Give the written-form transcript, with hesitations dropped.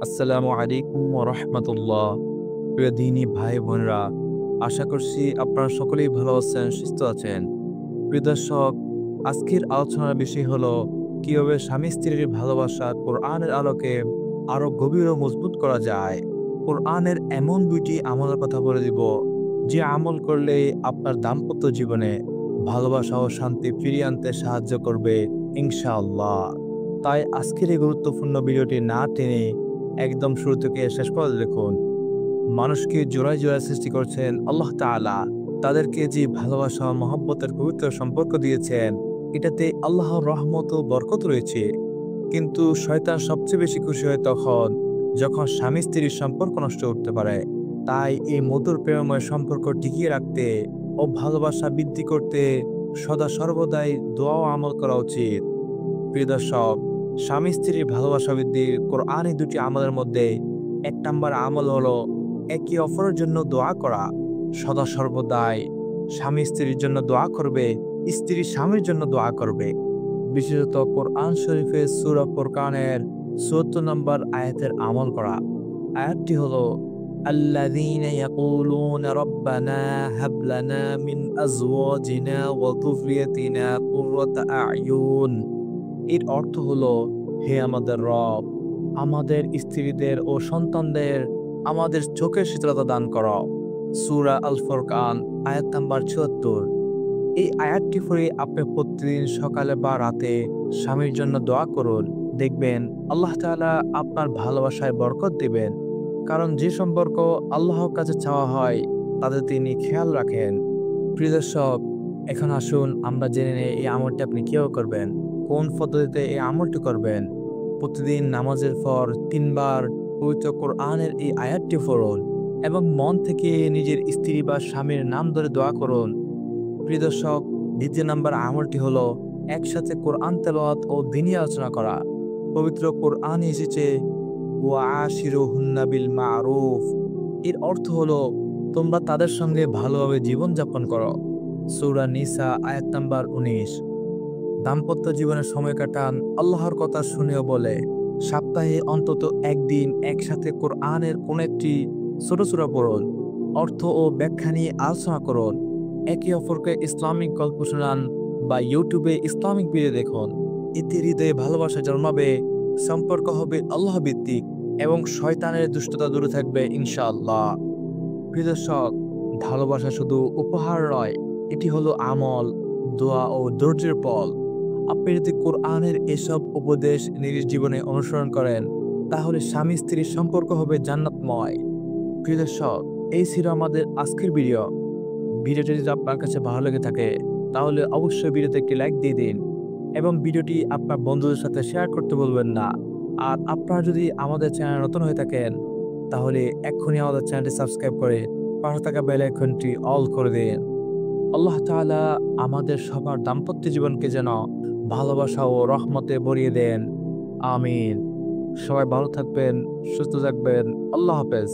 আসসালামু আলাইকুম ওয়া রাহমাতুল্লাহ। প্রিয় দিনী ভাই বোনেরা, আশা করছি আপনারা সকলেই ভালো আছেন, সুস্থ আছেন। প্রিয় দর্শক, আজকের আলোচনার বিষয় হলো কিভাবে স্বামী স্ত্রীর ভালোবাসা কোরআনের আলোকে আরো গভীর ও মজবুত করা যায়। কোরআনের এমন দুইটি আমলের কথা বলে দিব, যে আমল করলে আপনার দাম্পত্য জীবনে ভালোবাসা ও শান্তি ফিরিয়ে আনতে সাহায্য করবে ইনশাআল্লাহ। তাই আজকের এই গুরুত্বপূর্ণ ভিডিওটি না টেনে একদম শুরু থেকে শেষ পর্যন্ত দেখুন। মানুষকে জোড়ায় জোড়ায় সৃষ্টি করছেন আল্লাহ তাআলা। তাদেরকে যে ভালোবাসা ও মহব্বতের পবিত্র সম্পর্ক দিয়েছেন, এটাতে আল্লাহর রহমত ও বরকত রয়েছে। কিন্তু শয়তান সবচেয়ে বেশি খুশি হয় তখন, যখন স্বামী স্ত্রীর সম্পর্ক নষ্ট করতে পারে। তাই এই মধুর প্রেমময় সম্পর্ক টিকিয়ে রাখতে ও ভালোবাসা বৃদ্ধি করতে সদা সর্বদাই দোয়া ও আমল করা উচিত। প্রিয় দর্শক, স্বামী স্ত্রীর ভালোবাসা বৃদ্ধির কোরআনে দুটি আমলের মধ্যে এক নম্বর আমল হলো একে অপরের জন্য দোয়া করা। সদা সর্বদাই স্বামী স্ত্রীর জন্য দোয়া করবে, স্ত্রী স্বামীর জন্য দোয়া করবে। বিশেষত কোরআন শরীফের সূরা ফুরকানের ৭৪ নম্বর আয়াতের আমল করা। আয়াতটি হলো আল্লাযীনা ইয়াকুলুনা রাব্বানা হাব লানা মিন আজওয়াজিনা ওয়া যুররিয়াতিনা কুররাতা আ'য়ুন। এর অর্থ হলো, হে আমাদের রব, আমাদের স্ত্রীদের ও সন্তানদের আমাদের চোখের শীতলতা দান করো। সূরা আল ফুরকান আয়াত নাম্বার ৭৪। এই আয়াতটি পড়ে আপনি প্রতিদিন সকালে বা রাতে স্বামীর জন্য দোয়া করুন। দেখবেন আল্লাহ তাআলা আপনার ভালোবাসায় বরকত দিবেন। কারণ যে সম্পর্ক আল্লাহর কাছে চাওয়া হয়, তাদের তিনি খেয়াল রাখেন। প্রিয় দর্শক, এখন আসুন আমরা জেনে নেই এই আমলটি আপনি কিভাবে করবেন, কোন পদ্ধতিতে এই আমলটি করবেন। প্রতিদিন নামাজের পর ৩ বার পবিত্র কোরআনের এই আয়াতটি পড়ুন এবং মন থেকে নিজের স্ত্রী বা স্বামীর নাম ধরে দোয়া করুন। প্রিয় দর্শক, দ্বিতীয় নাম্বার আমলটি হলো একসাথে কোরআন তেলাওয়াত ও দ্বীনি আলোচনা করা। পবিত্র কোরআনে এসেছে ওয়া আশিরুহুন্না বিল মারুফ। এর অর্থ হলো, তোমরা তাদের সঙ্গে ভালোভাবে জীবনযাপন করো। সূরা নিসা আয়াত নাম্বার ১৯। দাম্পত্য জীবনে সময় কাটান আল্লাহর কথা শুনেও বলে। সপ্তাহে অন্তত একদিন একসাথে কোরআনের কোন একটি ছোট সূরা পড়ুন, অর্থ ও ব্যাখ্যা নিয়ে আলোচনা করুন। একে অপরকে ইসলামিক গল্প শোনান বা ইউটিউবে ইসলামিক ভিডিও দেখুন। এতে হৃদয়ে ভালোবাসা জন্মাবে, সম্পর্ক হবে আল্লাহ ভিত্তিক এবং শয়তানের দুষ্টতা দূরে থাকবে ইনশাআল্লাহ। প্রিয় দর্শক, ভালোবাসা শুধু উপহার নয়, এটি হলো আমল, দোয়া ও ধৈর্যের ফল। আপনি যদি কোরআনের এসব উপদেশ নিজের জীবনে অনুসরণ করেন, তাহলে স্বামী স্ত্রীর সম্পর্ক হবে জান্নাতময়। প্রিয় দর্শক, এই ছিল আমাদের আজকের ভিডিও। ভিডিওটি যদি আপনার কাছে ভালো লেগে থাকে, তাহলে অবশ্যই ভিডিওতে একটি লাইক দিয়ে দিন এবং ভিডিওটি আপনার বন্ধুদের সাথে শেয়ার করতে বলবেন না। আর আপনারা যদি আমাদের চ্যানেল নতুন হয়ে থাকেন, তাহলে এক্ষুনি আমাদের চ্যানেলটি সাবস্ক্রাইব করে পাশে থাকা বেল আইকনটি অল করে দিন। আল্লাহ তাআলা আমাদের সবার দাম্পত্য জীবনকে যেন ভালোবাসা ও রহমতে ভরিয়ে দেন। আমিন। সবাই ভালো থাকবেন, সুস্থ থাকবেন। আল্লাহ হাফেজ।